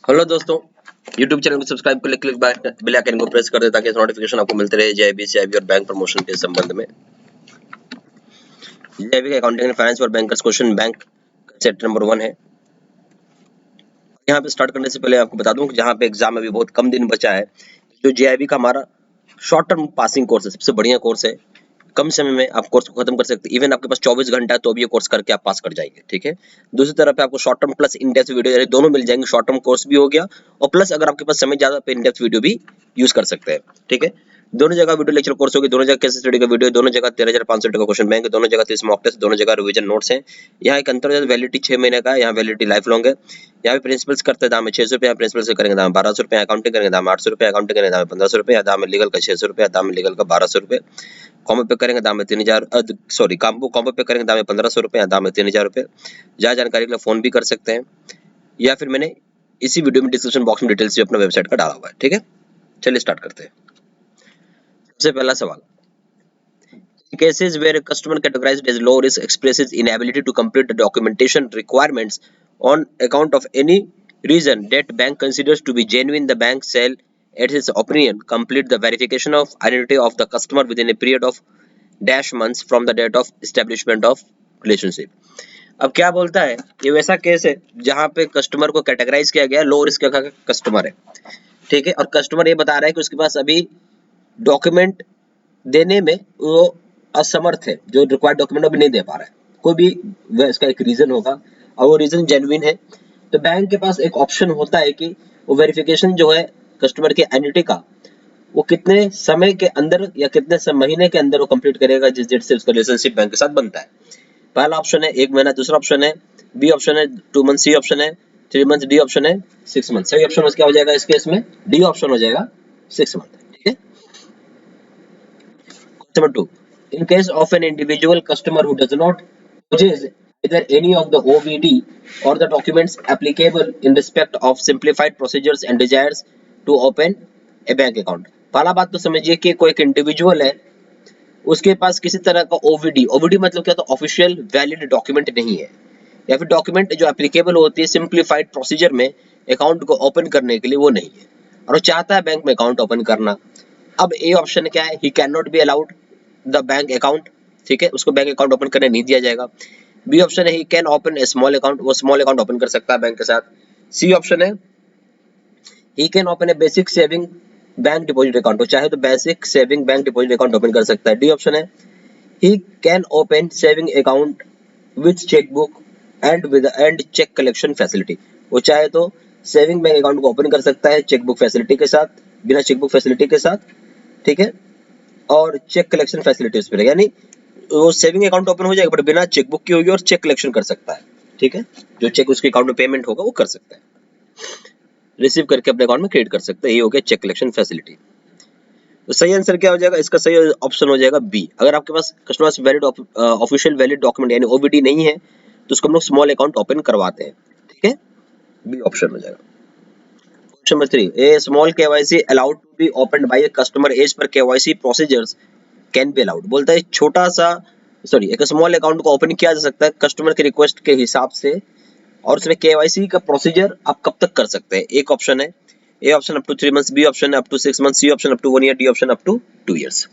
Hello दोस्तों, YouTube channel को subscribe कर ले, क्लिक बेल आइकन को प्रेस कर दे ताकि नोटिफिकेशन आपको मिलते रहे जेआईबी, सीआईबी और बैंक प्रमोशन के संबंध में। जेआईबी का अकाउंटिंग एंड फाइनेंस और bankers question bank set number 1 है। यहाँ पे स्टार्ट करने से पहले आपको बता दूं कि जहाँ पे एग्जाम अभी बहुत कम दिन बचा है, जो जेआईबी का हमारा शॉर्ट टर्म पासिंग कोर्स है, सबसे बढ़िया कोर्स है। कम समय में आप कोर्स को खत्म कर सकते हैं। इवन आपके पास 24 घंटा है तो भी ये कोर्स करके आप पास कर जाएंगे, ठीक है। दूसरी तरफ पे आपको short term plus in depth video दोनों मिल जाएंगे। शॉर्ट टर्म कोर्स भी हो गया और प्लस अगर आपके पास समय ज्यादा पे इन डेप्थ वीडियो भी यूज कर सकते हैं, ठीक है। दोनों जगह वीडियो लेक्चर कोर्स होगी, दोनों जगह केस स्टडी का वीडियो, दोनों जगह 13,500 का क्वेश्चन बैंक, दोनों जगह 30 मॉक टेस्ट, दोनों जगह रिवीजन नोट्स हैं। यहाँ एक अंतर है, वैलिडिटी 6 महीने का है, यहाँ वैलिडिटी लाइफ लॉन्ग है। यहाँ पे प्रिंसिपल्स करते दाम है 600 रुपये, प्रिंसिपल से करेंगे दाम 1200 रुपये, अकाउंटिंग करेंगे दाम 800 रुपये, अकाउंटिंग करेंगे दाम 1500 रुपये, दाम लीगल का 600 रुपये, दाम लीगल का 1200 रुपये, कॉम्बो पे करेंगे दाम में 3000, सॉरी कॉम्बो पे करेंगे दाम में 1500 रुपये, दाम में 3000 रुपये। ज्यादा जानकारी के लिए फोन भी कर सकते हैं या फिर मैंने इसी वीडियो में डिस्क्रिप्शन बॉक्स में डिटेल्स भी अपना वेबसाइट का डाला हुआ है, ठीक है। चलिए स्टार्ट करते हैं। सबसे पहला सवाल, cases where a customer categorized as low risk expresses inability to complete the documentation requirements on account of any reason that bank considers to be genuine, the bank shall at his opinion complete the verification of identity of the customer within a period of dash months from the date of establishment of relationship। अब क्या बोलता है, ये वैसा case है जहां पे customer को कैटेगराइज किया गया लो रिस्क का कस्टमर है, ठीक है। और कस्टमर ये बता रहा है कि उसके पास अभी डॉक्यूमेंट देने में वो असमर्थ है, जो रिक्वायर्ड डॉक्यूमेंट अभी नहीं दे पा रहा है। कोई भी इसका एक रीजन होगा और वो रीजन जेन्युइन है, तो बैंक के पास एक ऑप्शन होता है कि वो वेरिफिकेशन जो है कस्टमर के आइडेंटिटी का, वो कितने समय के अंदर या कितने महीने के अंदर वो कंप्लीट करेगा जिस डेट से उसका रिलेशनशिप बैंक के साथ बनता है। पहला ऑप्शन है 1 महीना, दूसरा ऑप्शन है बी ऑप्शन है 2 मंथ, सी ऑप्शन है 3 मंथ, डी ऑप्शन है 6 मंथ। सही ऑप्शन क्या हो जाएगा इस केस में, डी ऑप्शन हो जाएगा 6 मंथ, ठीक है। Number 2, in case of an individual customer who does not possess either any of the OVD or the documents applicable in respect of simplified procedures and desires to open a bank account। पहला बात तो समझिए कि कोई एक individual है, उसके पास किसी तरह का ओवीडी, ओवीडी मतलब क्या, तो ऑफिशियल वैलिड डॉक्यूमेंट नहीं है, या फिर डॉक्यूमेंट जो एप्लीकेबल होती है सिंप्लीफाइड प्रोसीजर में अकाउंट को ओपन करने के लिए वो नहीं है, और वो चाहता है बैंक में अकाउंट ओपन करना। अब ए ऑप्शन क्या है, he can not be allowed the bank account, ठीक है, उसको बैंक अकाउंट ओपन करने नहीं दिया जाएगा। बी ऑप्शन है he can open a small account, वो स्मॉल अकाउंट ओपन कर सकता है बैंक के साथ। सी ऑप्शन है he can open a basic saving bank deposit account, वो चाहे तो basic saving bank deposit account open कर सकता है। डी ऑप्शन है he can open saving account with chequebook and cheque collection facility, वो चाहे तो सेविंग बैंक अकाउंट को ओपन कर सकता है चेकबुक फैसिलिटी के साथ, बिना चेकबुक फैसिलिटी के साथ, ठीक है, और चेक कलेक्शन फैसिलिटीज पे, यानी वो सेविंग अकाउंट ओपन हो जाएगा बट बिना चेकबुक की होगी और चेक कलेक्शन कर सकता है, ठीक है। जो चेक उसके अकाउंट में पेमेंट होगा वो कर सकता है, रिसीव करके अपने अकाउंट में क्रेडिट कर सकता है, ये हो गया चेक कलेक्शन फैसिलिटी। तो सही आंसर क्या हो जाएगा, इसका सही ऑप्शन हो जाएगा बी। अगर आपके पास customer valid official valid document यानी ओवीडी नहीं है तो उसको हम लोग स्मॉल अकाउंट ओपन करवाते हैं, ठीक है, बी ऑप्शन हो जाएगा। Question number 3, a small KYC allowed to be opened by a customer as per KYC procedures can be allowed. बोलता है छोटा सा एक स्मॉल अकाउंट को ओपन किया जा सकता है कस्टमर के रिक्वेस्ट के हिसाब से, और उसमें केवाईसी का प्रोसीजर आप कब तक कर सकते हैं। एक ऑप्शन है A option up to 3 months, B option up to 6 months, C option up to 1 year, D option up to 2 years.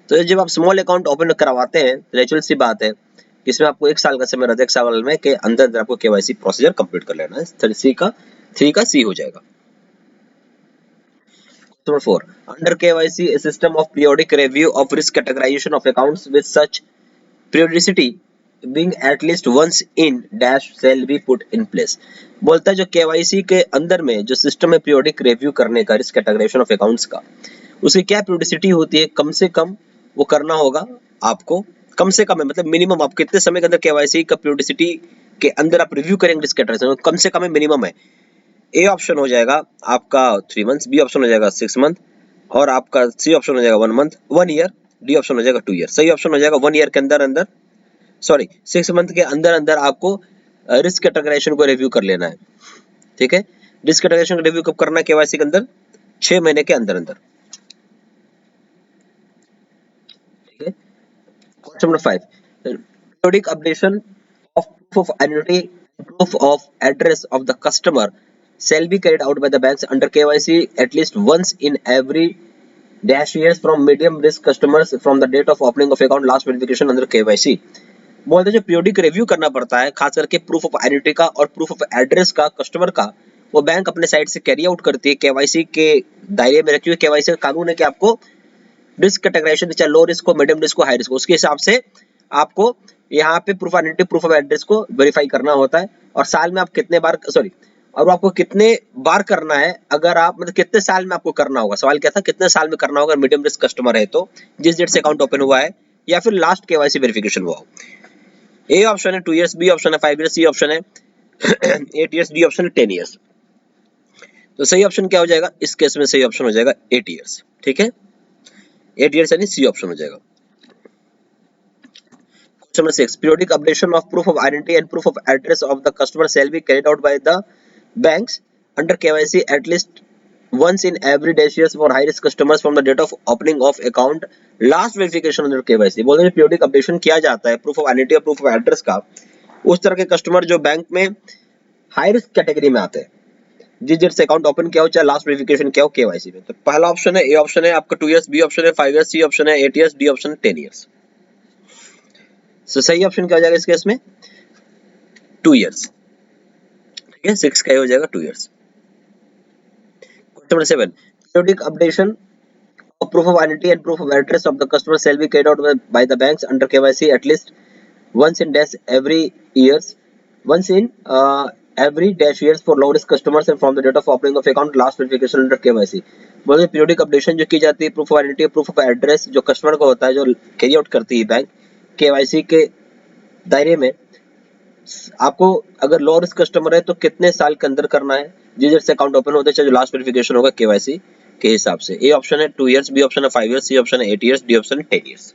तो जब आप स्मॉल अकाउंट ओपन करवाते हैं नेचुरल सी बात है, इसमें आपको 1 साल का समय रहता है, 1 साल में के अंदर आपको केवाईसी प्रोसीजर कंप्लीट कर लेना है। 3 का सी हो जाएगा। Number 4, under KYC, a system of periodic review of risk categorization of accounts with such periodicity being at least once in dash shall be put in place। बोलता है जो KYC के अंदर में जो सिस्टम है पीरियोडिक रिव्यू करने का रिस्क कैटेगराइजेशन ऑफ अकाउंट्स का, उसकी क्या पीरियोडिसिटी होती है, कम से कम वो करना होगा आपको, कम से कम है मतलब मिनिमम, आप कितने समय के अंदर KYC का पीरियोडिसिटी के अंदर आप रिव्यू करेंगे रिस्क कैटेगराइजेशन, कम से कम है, मिनिमम है। ए ऑप्शन हो जाएगा आपका 3 मंथ्स, बी ऑप्शन हो जाएगा 6 मंथ, और आपका सी ऑप्शन हो जाएगा 1 मंथ 1 ईयर, डी ऑप्शन हो जाएगा 2 ईयर। सही ऑप्शन हो जाएगा 1 ईयर के अंदर अंदर, सॉरी 6 मंथ के अंदर अंदर आपको रिस्क कैटेगराइजेशन को रिव्यू कर लेना है, ठीक है। रिस्क कैटेगराइजेशन का रिव्यू कब करना है, केवाईसी के अंदर 6 महीने के अंदर अंदर, ठीक है। Question number 5, periodic updation of proof of identity, proof of address of the customer shall be carried out by the banks under KYC at least once in every dash years from medium risk customers from the date of opening of account last verification under KYC। बोलते हैं जो periodic review करना पड़ता है खास करके proof of identity का और प्रूफ ऑफ एड्रेस का कस्टमर का, वो बैंक अपने साइड से कैरी आउट करती है केवाईसी के दायरे में रखी हुई। केवाईसी का कानून है कि आपको रिस्क कैटेगराइजेशन चाहे लो रिस्क हो, मीडियम रिस्क हो, हाई रिस्क हो, उसके हिसाब से आपको यहाँ पे proof of identity proof of address को वेरीफाई करना होता है। और साल में आप कितने बार और आपको कितने बार करना है, अगर आप मतलब कितने साल में आपको करना होगा, सवाल क्या था कितने साल में करना होगा मीडियम रिस्क कस्टमर है तो, जिस डेट से अकाउंट ओपन हुआ है या फिर लास्ट केवाईसी वेरिफिकेशन हुआ हो। ए ऑप्शन है 2 इयर्स, बी ऑप्शन है 5 इयर्स, सी ऑप्शन है 8 इयर्स, डी ऑप्शन है 10 इयर्स। तो सही ऑप्शन क्या हो जाएगा इस केस में? सही ऑप्शन हो जाएगा 8 इयर्स। ठीक है, 8 इयर्स यानी सी ऑप्शन हो जाएगा। Question number 6, periodic updation of proof of identity and proof of address of the customer shall be carried out by the banks under KYC at least once in every dash years for high risk customers from the date of opening of account last verification under KYC। बोलते हैं periodic updation किया जाता है proof of identity और proof of address का उस तरह के कस्टमर जो बैंक में हाई रिस्क कैटेगरी में आते हैं, जिस डेट से अकाउंट ओपन किया हो चाहे लास्ट वेरिफिकेशन किया हो केवाईसी में। तो पहला ऑप्शन है ए ऑप्शन है आपका 2 इयर्स, बी ऑप्शन है 5 इयर्स, सी ऑप्शन है 8 इयर्स, डी ऑप्शन है 10 इयर्स। सो सही ऑप्शन क्या हो जाएगा इस केस में? 2 इयर्स। ठीक है, 6 का हो जाएगा 2 years. Question number 7, periodic updation of proof of identity and proof of address of the customer shall be carried out by the banks under KYC at least once in dash every years, once in every dash years for low risk customers and from the date of opening of account last verification under KYC। बोलिए periodic updation जो की जाती है proof of identity proof of address जो customer को होता है जो कैरी आउट करती है बैंक केवाईसी के दायरे में, आपको अगर लो रिस्क कस्टमर है तो कितने साल के अंदर करना है, जिस डेट से अकाउंट ओपन होता है चाहे जो लास्ट वेरिफिकेशन होगा केवाईसी के हिसाब से। ए ऑप्शन है 2 इयर्स, बी ऑप्शन है 5 इयर्स, सी ऑप्शन है 8 इयर्स, डी ऑप्शन है 10 इयर्स।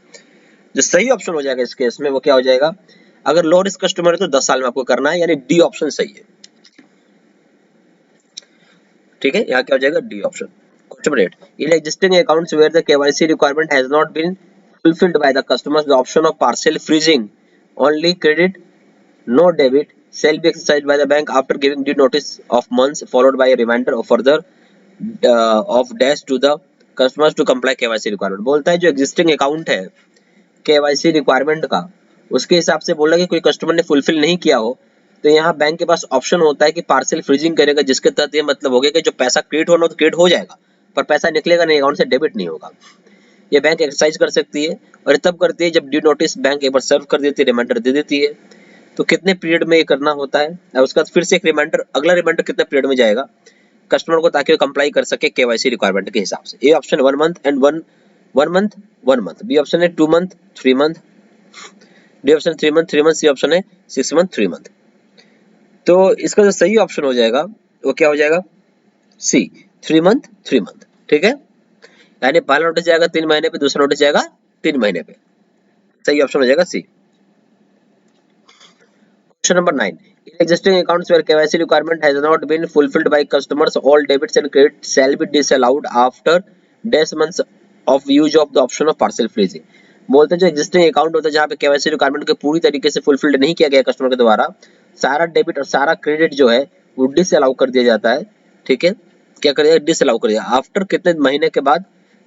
जो सही ऑप्शन हो जाएगा इस केस में वो क्या हो जाएगा? अगर लो रिस्क कस्टमर है तो 10 साल में आपको करना है, यानी डी ऑप्शन सही है। ठीक है, यहाँ क्या हो जाएगा? D option. Question number 8, in existing accounts where the KYC requirement has not been fulfilled by the customers the option of partial freezing only credit no debit shall be exercised by the bank after giving due notice of months followed by a reminder of further of dash to the customers to comply KYC requirement। बोलता है जो existing account है KYC requirement का उसके हिसाब से बोला कि कोई कस्टमर ने फुलफिल नहीं किया हो तो यहाँ बैंक के पास ऑप्शन होता है कि पार्शियल फ्रीजिंग करेगा, जिसके तहत ये मतलब हो गया कि जो पैसा क्रेडिट होना तो क्रेडिट हो जाएगा पर पैसा निकलेगा नहीं, अकाउंट से डेबिट नहीं होगा। ये बैंक एक्सरसाइज कर सकती है और तब करती है जब ड्यू नोटिस बैंक एक बार सर्व कर देती है, रिमाइंडर दे देती है। तो कितने पीरियड में ये करना होता है और उसका फिर से एक रिमाइंडर, अगला रिमाइंडर कितने पीरियड में जाएगा कस्टमर को ताकि वो कंप्लाई कर सके केवाईसी रिक्वायरमेंट के हिसाब से। A option 1 month and 1 month, B option है 2 month 3 month, D option 3 month 3 month, C option है 6 मंथ 3 मंथ। तो इसका जो सही ऑप्शन हो जाएगा वो क्या हो जाएगा? सी 3 मंथ 3 मंथ। ठीक है, यानी पहला नोटिस जाएगा 3 महीने पे, दूसरा नोटिस जाएगा 3 महीने पे। सही ऑप्शन हो जाएगा सी। Question number 9. In existing accounts where KYC requirement has not been fulfilled by customers, all debits and credits shall be disallowed after dash months of use of the option of partial freezing। बोलते हैं जो existing account होता है जहाँ पे KYC requirement को पूरी तरीके से फुलफिल्ड नहीं किया गया कस्टमर के द्वारा, सारा डेबिट और सारा क्रेडिट जो है वो डिसअलाउ कर दिया जाता है। ठीक है, क्या कर दिया? डिसअलाउ कर दिया। आफ्टर कितने महीने के बाद?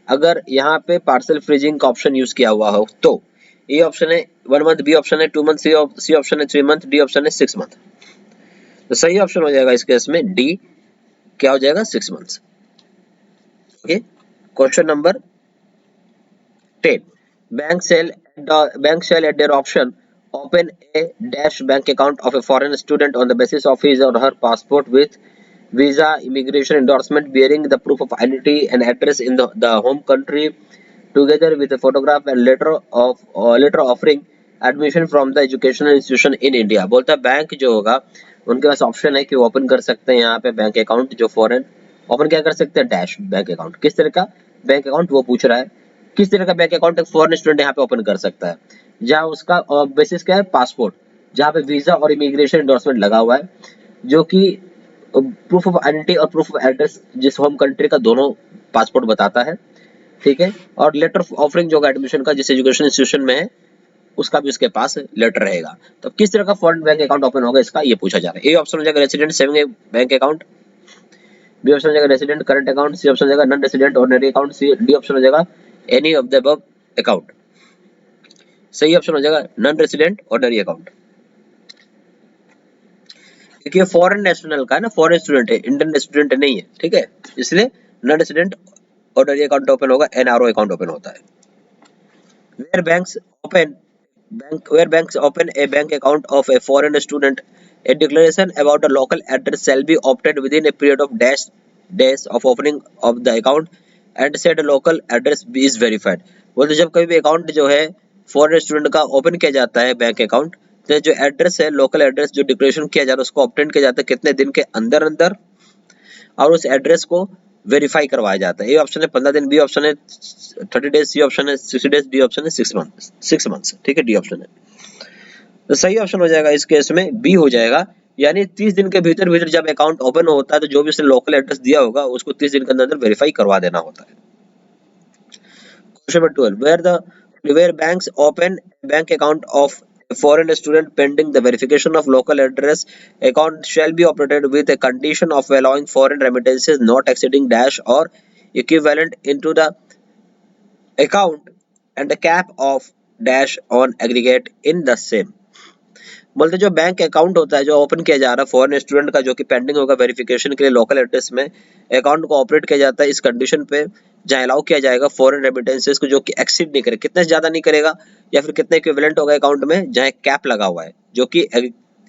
अगर यहाँ पे पार्सल फ्रीजिंग का ऑप्शन यूज किया हुआ हो तो। ए ऑप्शन है 1 मंथ, बी ऑप्शन है 2 मंथ, सी ऑप्शन है 3 मंथ, डी ऑप्शन है 6 मंथ। तो सही ऑप्शन हो जाएगा इस केस में डी, क्या हो जाएगा? 6 months. Okay, question number 10, bank shall at their option open a dash bank account of a foreign student on the basis of his or her passport with visa immigration endorsement bearing the proof of identity and address in the home country together with a photograph and letter offering admission from the educational institution in India। बोलता है bank जो होगा उनके पास option है कि वो open कर सकते हैं यहाँ पे बैंक अकाउंट जो फॉरेन ओपन क्या कर सकते हैं? Dash bank account. किस तरह का बैंक अकाउंट वो पूछ रहा है, किस तरह का बैंक अकाउंट एक फॉरेन स्टूडेंट यहाँ पे ओपन कर सकता है, जहाँ उसका बेसिस क्या है? पासपोर्ट, जहाँ पे वीजा और इमिग्रेशन एंडोर्समेंट लगा हुआ है, जो कि प्रूफ ऑफ आइडेंटिटी और प्रूफ ऑफ एड्रेस जिस होम कंट्री का दोनों पासपोर्ट बताता है। ठीक है, और लेटर ऑफरिंग जो एडमिशन का जिस एजुकेशन इंस्टीट्यूशन में है उसका भी उसके पास लेटर रहेगा। तो किस तरह का फॉरेन बैंक अकाउंट ओपन होगा इसका ये पूछा जा रहा है। ए ऑप्शन हो जाएगा resident saving bank account, B option हो जाएगा resident current account, C option हो जाएगा non resident ordinary account, C D option हो जाएगा any of the above account. सही ऑप्शन हो जाएगा नॉन रेसिडेंट ऑर्डिनरी अकाउंट। क्योंकि ये फॉरेन नेशनल का है ना, फॉरेन स्टूडेंट है, इंडियन स्टूडेंट नहीं है, ठीक है, इसलिए non resident ordinary account open होगा, एनआरओ अकाउंट ओपन होता है। Where banks open where banks open a bank account of a foreign student, a declaration about a local address shall be obtained within a period of dash days of opening of the account and said local address is verified। बोलते जब कभी भी account जो है foreign student का open किया जाता है बैंक अकाउंट, तो जो एड्रेस है, लोकल एड्रेस जो डिक्लेरेशन किया जा रहा है उसको ऑब्टेन किया जाता है कितने दिन के अंदर अंदर, और उस एड्रेस को वेरीफाई करवाया जाता है। ए ऑप्शन है 15 दिन, बी ऑप्शन है 30 डेज, सी ऑप्शन है 60 डेज, डी ऑप्शन है 6 मंथ्स, ठीक है, डी ऑप्शन है। तो सही ऑप्शन हो जाएगा इस केस में बी हो जाएगा, यानी 30 दिन के भीतर भीतर जब अकाउंट ओपन होता है तो जो भी उसने लोकल एड्रेस दिया होगा उसको 30 दिन के अंदर वेरीफाई करवा देना होता है। Question number 12, where banks open bank account of a foreign student pending the verification of local address, account shall be operated with a condition of allowing foreign remittances not exceeding dash or equivalent into the account and a cap of dash on aggregate in the same। बोलते जो bank account होता है जो open किया जा रहा है foreign student का, जो कि पेंडिंग होगा वेरिफिकेशन के लिए लोकल एड्रेस में, अकाउंट को ऑपरेट किया जाता है इस कंडीशन पे जहां अलाउ किया जाएगा फॉरेन रेमिटेंसेस को जो कि एक्सीड नहीं करे, कितने से ज्यादा नहीं करेगा, या फिर कितने इक्विवेलेंट होगा अकाउंट में, जहां कैप लगा हुआ है, जो कि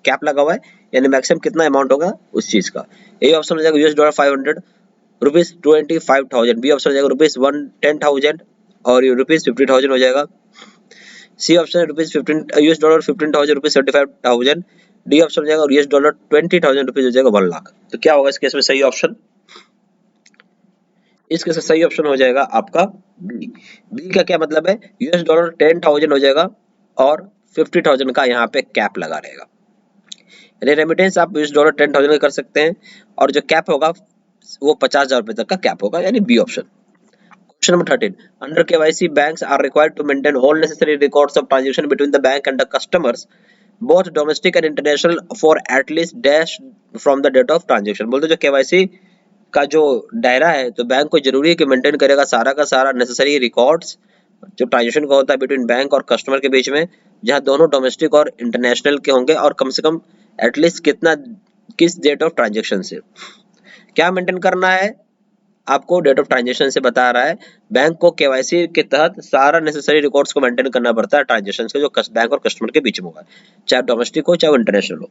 कैप लगा हुआ है, यानी मैक्सिमम कितना अमाउंट होगा उस चीज का। ए ऑप्शन हो जाएगा $500 रुपीज 25,000, बी ऑप्शन हो जाएगा रुपीज 10,000 और रुपीज 50,000 हो जाएगा, सी ऑप्शन है $15,000 रुपीज 75,000, डी ऑप्शन हो जाएगा $20,000 रुपीज हो जाएगा 1 लाख। तो क्या होगा इस केस में सही ऑप्शन? इस केस में सही ऑप्शन हो जाएगा आपका बी। बी का क्या मतलब है, $10,000 हो जाएगा और 50,000 का यहाँ पे कैप लगा रहेगा। रेमिटेंस आप $10,000 का कर सकते हैं और जो कैप होगा वो 50,000 रुपए तक का कैप होगा, यानी B option. Question number 13. Under KYC, banks are required to maintain all necessary records of transaction between the bank and the customers, both domestic and international, for at least dash from the date of transaction। बोलते जो KYC का जो दायरा है तो bank को जरूरी है कि मेंटेन करेगा सारा का सारा नेसेसरी रिकॉर्ड्स जो ट्रांजेक्शन का होता है बिटवीन बैंक और कस्टमर के बीच में, जहां दोनों डोमेस्टिक और इंटरनेशनल के होंगे, और कम से कम एटलीस्ट कितना, किस डेट ऑफ ट्रांजेक्शन से क्या मेंटेन करना है, आपको डेट ऑफ ट्रांजेक्शन से बता रहा है। बैंक को केवाईसी के तहत सारा नेसेसरी रिकॉर्ड्स को मेंटेन करना पड़ता है ट्रांजेक्शन के जो बैंक और कस्टमर के बीच में होगा, चाहे डोमेस्टिक हो चाहे इंटरनेशनल हो।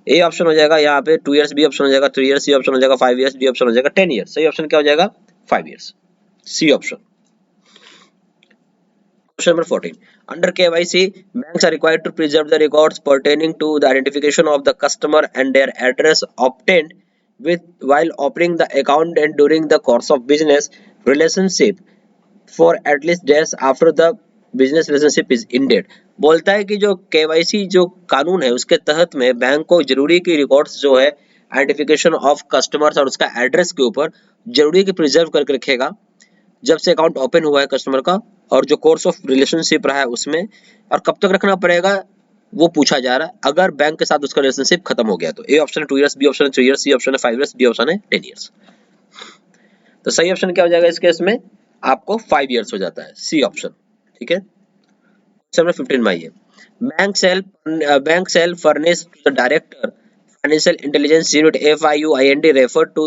ए ऑप्शन हो जाएगा यहाँ पे 2 इयर्स, बी ऑप्शन हो जाएगा 3 इयर्स, सी ऑप्शन हो जाएगा 5 इयर्स, डी ऑप्शन हो जाएगा 10 इयर्स। सही ऑप्शन क्या हो जाएगा 5 years, C option. Question number 14. Under KYC, banks are required to preserve the records pertaining to the identification of the customer and their address obtained with while opening the account and during the course of business relationship for at least days after the business relationship is ended। बोलता है कि जो KYC जो कानून है उसके तहत में बैंक को जरूरी की रिकॉर्ड्स जो है आइडेंटिफिकेशन ऑफ कस्टमर्स और उसका एड्रेस के ऊपर जरूरी की प्रिजर्व करके रखेगा जब से अकाउंट ओपन हुआ है कस्टमर का, और जो कोर्स ऑफ रिलेशनशिप रहा है उसमें, और कब तक रखना पड़ेगा वो पूछा जा रहा है, अगर बैंक के साथ उसका रिलेशनशिप खत्म हो गया तो। ए ऑप्शन है 2 इयर्स, बी ऑप्शन है 3 इयर्स, सी ऑप्शन है 5 इयर्स, डी ऑप्शन है 10 इयर्स। तो सही ऑप्शन क्या हो जाएगा इस केस में, आपको 5 इयर्स हो जाता है, सी ऑप्शन, ठीक है। क्वेश्चन 15 में आइए। Bank shall furnish to the director financial intelligence unit FIUIND referred to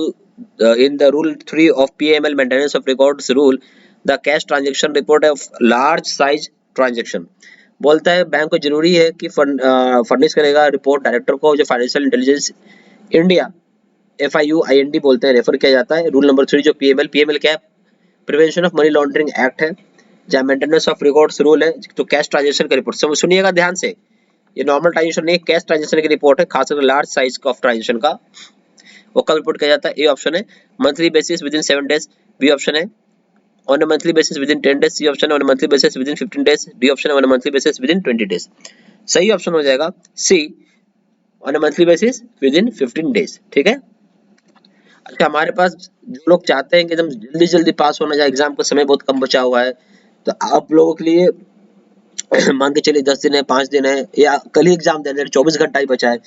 in the rule 3 of PML maintenance of records rule the cash transaction report of large size transaction। बोलता है bank को जरूरी है कि furnish करेगा report director को जो financial intelligence India FIUIND बोलते हैं, रेफर किया जाता है। रूल नंबर 3 जो PML क्या है, prevention of money laundering act है, जहाँ मेंटेनेंस ऑफ रिकॉर्ड्स रूल है, तो कैश ट्रांजेक्शन का रिपोर्ट सब सुनिएगा ध्यान से, ये नॉर्मल ट्रांजेक्शन नहीं, कैश ट्रांजेक्शन की रिपोर्ट है, खासकर लार्ज साइज ऑफ ट्रांजेक्शन का वो कब रिपोर्ट किया जाता है। ए ऑप्शन है monthly basis within 7 days, B option है on a monthly basis within 10 days, C option है on a monthly basis within 15 days, D option है on a monthly basis within 20 days. सही option हो जाएगा C, on a monthly basis within 15 days, ठीक है। अच्छा, हमारे पास जो लोग चाहते हैं कि एकदम जल्दी जल्दी पास होना जाए, एग्जाम का समय बहुत कम बचा हुआ है, तो आप लोगों के लिए मान के चलिए 10 दिन है, 5 दिन है, या कल ही एग्जाम देने 24 घंटा ही बचा है,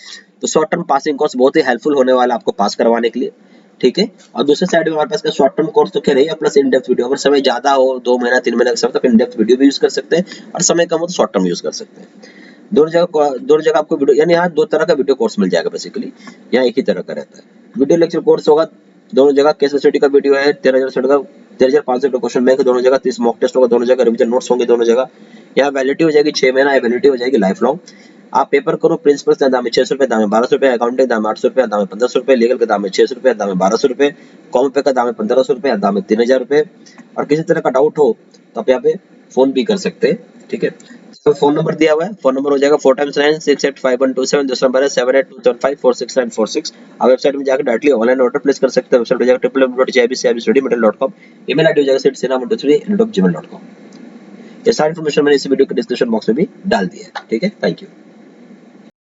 तो शॉर्ट टर्म पासिंग कोर्स बहुत ही हेल्पफुल होने वाला है आपको पास करवाने के लिए, ठीक है। और दूसरे साइड में हमारे पास का शॉर्ट टर्म कोर्स तो क्या रहेगा प्लस इन डेप्थ वीडियो। अगर समय ज्यादा हो 2 महीना 3 महीना का समय तो इन डेप्थ वीडियो भी यूज कर सकते हैं, और समय कम हो तो शॉर्ट टर्म यूज कर सकते हैं। दोनों जगह आपको वीडियो, यानी यहाँ 2 तरह का वीडियो कोर्स मिल जाएगा बेसिकली, यहाँ एक ही तरह का रहता है। वीडियो लेक्चर कोर्स होगा दोनों जगह, केस स्टडी का वीडियो है 13,000 का, 13,500 का क्वेश्चन बैंक दोनों जगह, 30 मॉक टेस्ट होगा दोनों जगह, रिवीजन नोट्स होंगे दोनों जगह। यहाँ वैलिडिटी हो जाएगी 6 महीना, वैलिडिटी हो जाएगी लाइफ लॉन्ग। आप पेपर करो, प्रिंसिपल का दाम है 600 रुपए, दाम है 1200 रुपए, अकाउंटिंग दाम है 800 रुपए, दाम है 1500 रुपए, लीगल का दाम है 600 रुपए, दाम है 1200 रुपए, कॉम पे का दाम है 1500 रुपए, दाम है 3000 रुपए। और किसी तरह का डाउट हो तो आप यहाँ पे फोन भी कर सकते हैं, ठीक है। तो फोन नंबर दिया हुआ है, फोन नंबर हो जाएगा 4 टाइम्स 9 685 127, दूसरा नंबर है 7827546946। आप वेबसाइट में जाकर डायरेक्टली ऑनलाइन ऑर्डर प्लेस कर सकते हैं। वेबसाइट हो जाएगा www.jibcibstudymaterial.com, ईमेल आईडी हो जाएगा sidsinam123@gmail.com। ये सारी इन्फॉर्मेशन मैंने इस वीडियो के डिस्क्रिप्शन बॉक्स में भी डाल दी है, ठीक है। Thank you.